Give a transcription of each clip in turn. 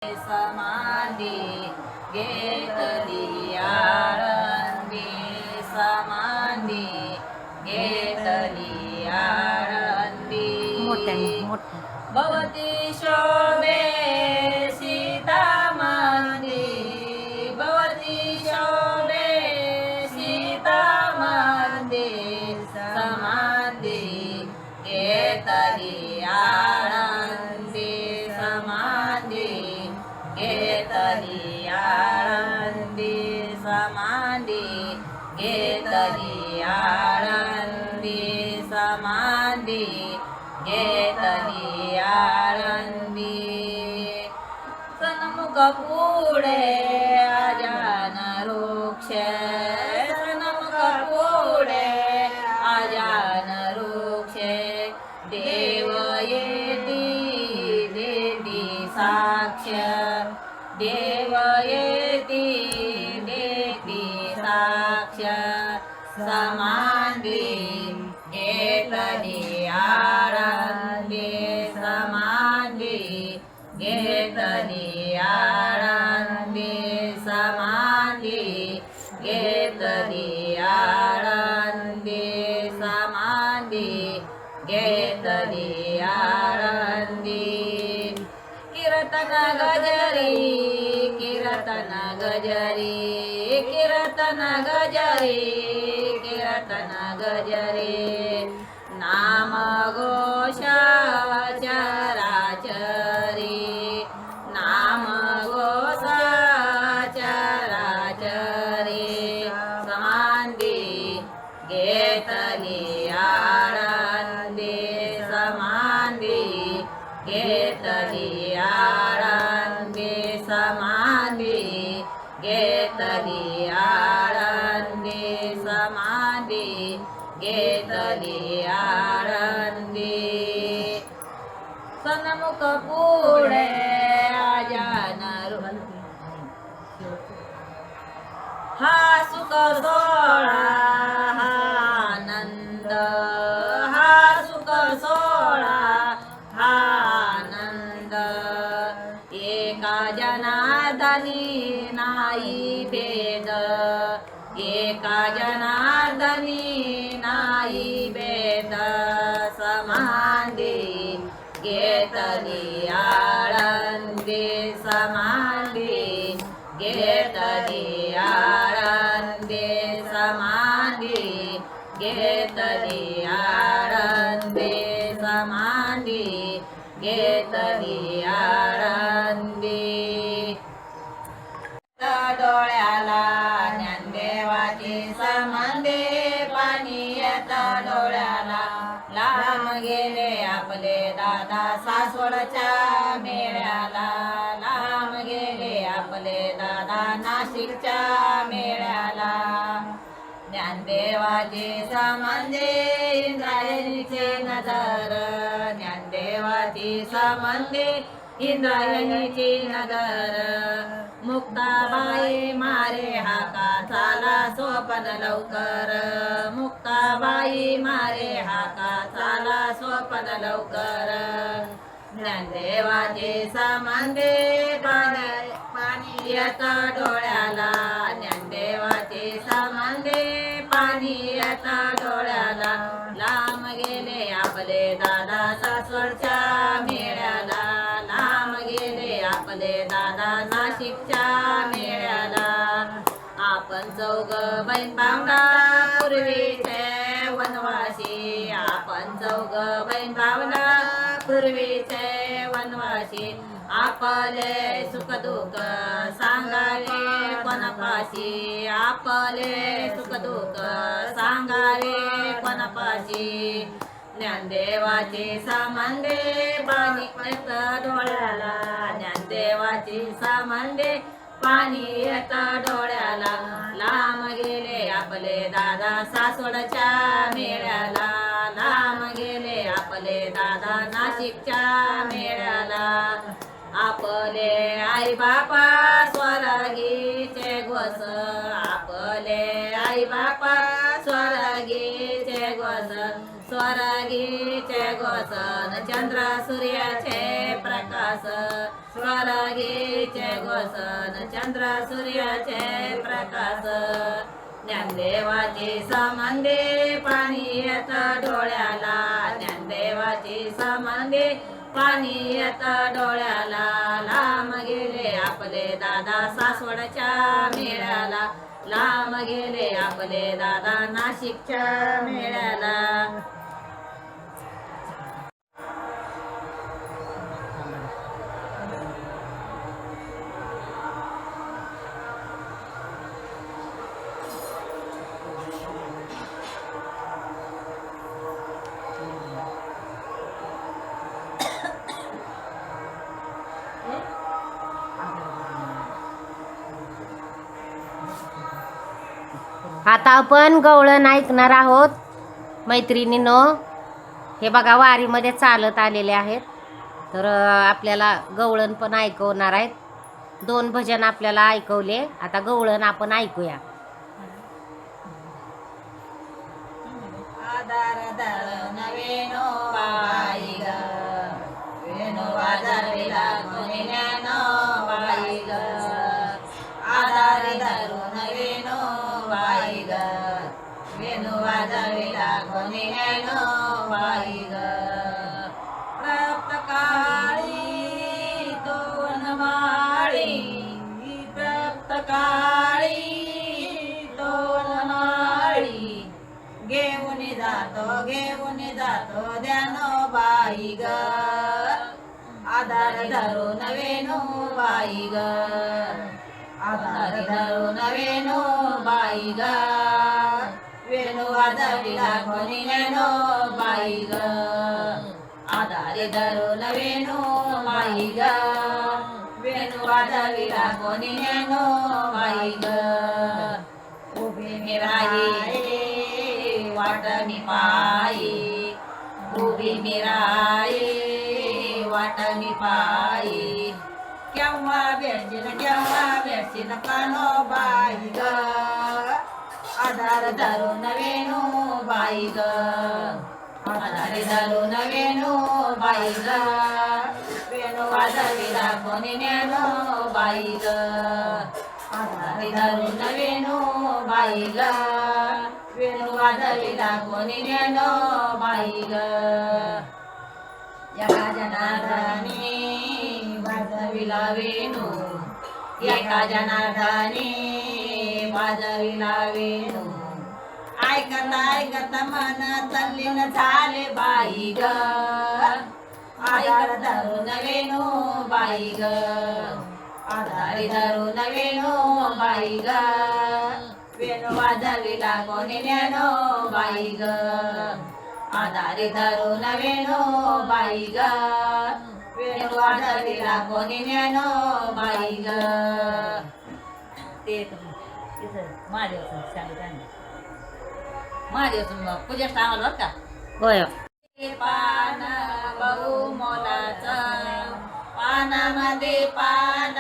समाधी घेतली आळंदी समाधी घेतली आळंदी भवती शोभे सीता मंदी भवती शोभे सीता मंदी समाधी घेतली आळंदी समाधी घेतली आळंदी समाधी घेतली आळंदी समाधी घेतली आळंदी सन्मुख पुढे अजान वृक्ष सन्मुख पुढे अजान वृक्ष देव येती देती साक्ष देव येती देती साक्ष समाधी घेतली आळंदी समाधी घेतली आळंदी समाधी घेतली आळंदी समाधी घेतली आळंदी कीर्तन गजरी कीर्तन गजरी कीर्तन गजरी कीर्तन गजरी नाम घोष चराचरी नाम घोष चराचरी समाधी घेतली आळंदी समाधी घेतली आळंदी समाधी घेतली आळंदी समाधी घेतली आळंदी सन्मुख पुढे अजान हा सुख सोहळा हा आनंद हा सुख सोहळा हा आनंद एका जनार्दनी नाही भेद एका जनार्दनी नाही भेद समाधी घेतली आळंदी समाधी घेतली आळंदी समाधी घेतली आळंदी समाधी घेतली आळंदी डोळ्याला ज्ञानदेवाची संबंधी पाणी येत डोळ्याला लांब गेले आपले दादा सासवडच्या मेळ्याला लांब गेले आपले दादा नाशिकच्या मेळ्याला ज्ञानदेवाची संबंधी इंद्रायणीची नजर ज्ञानदेवाची संबंधी इंद्रायणीची नगर मुक्ताबाई मारे हाका चाला सोपन लवकर मुक्ताबाई मारे हाका चाला सोपन लवकर ज्ञानदेवाचे संबंधी पाणी येत डोळ्याला ज्ञानदेवाचे संबंधी पाणी येत डोळ्याला लांब गेले आपले दादा सासवडच्या मेळ्याला लांब गेले आपले दादा नाशिकच्या मेळ्याला आपण चौघ बहीण भावना पूर्वीचे वनवासी आपण चौघ बहीण भावना पूर्वीचे वनवासी आपले सुख दुःख सांगावे कोणापाशी आपले सुख दुःख सांगावे कोणापाशी ज्ञानदेवाचे संबंधी पाणी येत डोळ्याला ज्ञानदेवाचे संबंधी पाणी येत डोळ्याला लांब गेले आपले दादा सासवडच्या मेळ्याला लांब गेले आपले दादा नाशिकच्या मेळ्याला आपले आई बापा स्वर्गीचे घोष आपले आई बापा स्वर्गीचे घोष स्वर्गीचे घोष चंद्र सूर्याचे प्रकाश स्वर्गीचे घोषण चंद्र सूर्याचे प्रकाश ज्ञानदेवाची संबंधी पाणी येत डोळ्याला ज्ञानदेवाची संबंधी पाणी येत डोळ्याला लांब गेले आपले दादा सासवडच्या मेळ्याला लांब गेले आपले दादा नाशिकच्या मेळ्याला आता आपण गवळण ऐकणार आहोत मैत्रिणींनो. हे बघा वारीमध्ये चालत आलेले आहेत, तर आपल्याला गवळण पण ऐकवणार आहेत. 2 भजन आपल्याला ऐकवले, आता गवळण आपण ऐकूया. आधार धरून वेणू बाई ग वेणू वाजविला कोणी ज्ञानो बाई ग आधार धरून वेणू बाई ग वेणू वाजविला कोणी ज्ञानो बाई ग प्राप्त काळी दोन माळी प्राप्त काळी दोन माळी घेऊन जातो ध्यानो बाई ग आधार धरून वेणू बाई ग आधार धरून वेणू बाई ग वेणू वाजविला कोणी नेनो बाई ग आधार धरून वेणू बाई ग वेणू वाजविला कोणी नेनो बाई ग उभी मी राही वाटणी पायी उभी मी राही वाटणी पायी केव्हा भेटशील कानो बाई ग आधार धरून वेणू बाई ग आधार धरून वेणू बाई ग वेणू वाजविला कोणी नेनो बाई ग आधार धरून वेणू बाई ग वेणू वाजविला कोणी नेनो बाई ग एका जनार्दनी वाजविला वेणू एका जनार्दनी वाजविला वेणू ऐकत मन तल्लीन झाले बाई ग आधार धरून वेणू बाई ग आधार धरून वेणू बाई ग वेणू वाजविला कोणी नेनो बाई ग आधार धरून वेणू बाई ग वेणू वाजविला कोणी नेनो बाई ग ते महादेव सांगितलं महादेव पूजा सांगाल बर का होय. पान बहु मोलाचं पानामध्ये पान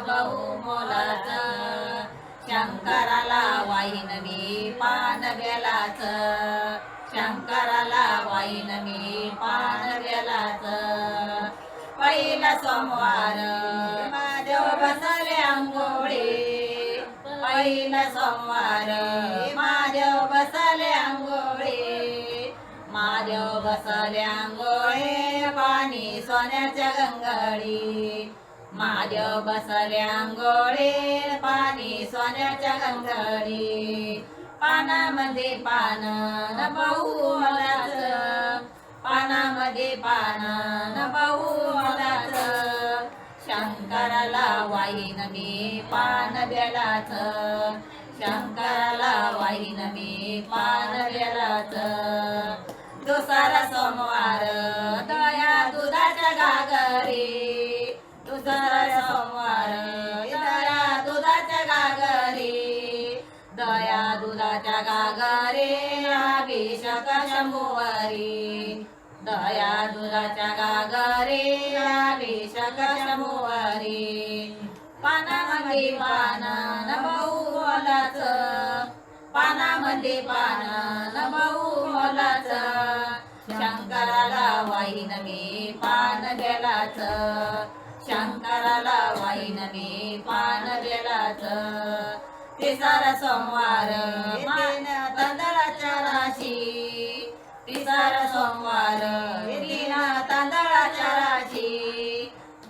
बहु मोलाचं शंकराला वाहीन मी पान बेलाच शंकराला वाहीन मी पान बेलाच पहिला सोमवार महादेव बसले अंघोळी पहिला सोमवार महादेव बसले अंघोळी महादेव बसले अंघोळी पाणी सोन्याच्या गंगडी महादेव बसले अंघोळी पाणी सोन्याच्या गंगडी पानामध्ये पान न बहु मलाच पानामध्ये पान न बहु मलाच शंकराला वाहीन मी पान बेलाच शंकराला वाहीन मी पान बेलाच दुसरा सोमवार दया दुधाच्या घागरी दुसरा सोमवार दया दुधाच्या घागरी दया दुधाच्या घागरी अभिषेक शंभुवारी दया दुधाच्या घागरी अभिषेक शंभुवारी पानामध्ये पान न बहु मोलाच पानामध्ये पान न बहु मोलाच शंकराला वाहीन मी पान बेलाच शंकर तिसरा सोमवार तांदळाच्या राशी तिसरा सोमवार तिना तांदळाच्या राशी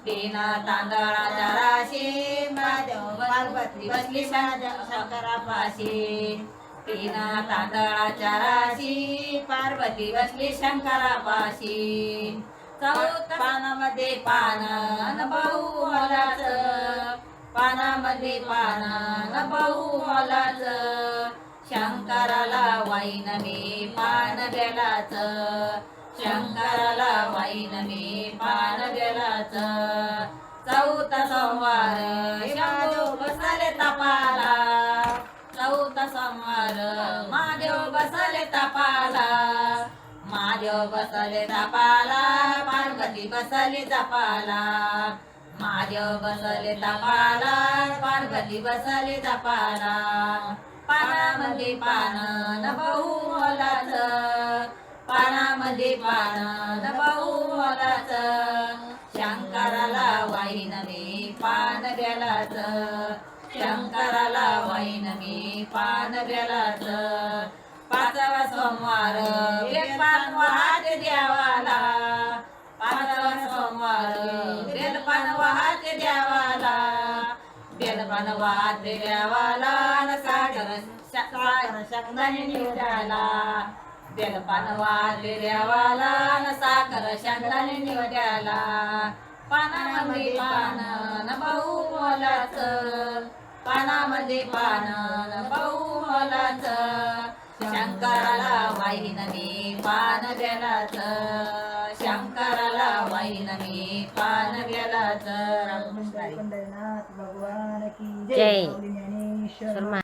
तिना तांदळाच्या राशी महादेव पार्वती बसली शंकरापाशी तिना तांदळाच्या राशी पार्वती बसली शंकरापाशी चौथ पानामध्ये पान बहु मोलाचं पानामध्ये पान बहु मोलाचं शंकराला वाईन मी पान बेलाचं शंकराला वाईन मी पान बेलाचं चौथा सोमवार शंभू बसले तपाला चौथा सोमवार महादेव बसले तपाला महादेव बसले तपाला पार्वती बसली जपाला महादेव बसले तपाला पार्वती बसली जपाला पानामध्ये पान बहु मोलाचं पानामध्ये पान बहु मोलाचं शंकराला वाईन मी पान बेलाचं शंकराला वाईन मी पान बेलाचं पाचवा सोमवार बेलपान वाहते देवाला पाचवा सोमवार बेलपान वाहते देवाला बेलपान वाहते देवाला सागर शंकराने निवडाला बेलपान वाहते देवाला साखर शंकराने निवडाला पानामध्ये पान बहु मोलाचं पानामध्ये पान बहु मोलाचं शंकराला वाईन मी पान बेलाचं शंकराला वाईन मी पान बेलाचं पंढरीनाथ भगवान की जय. ज्ञानेश्वर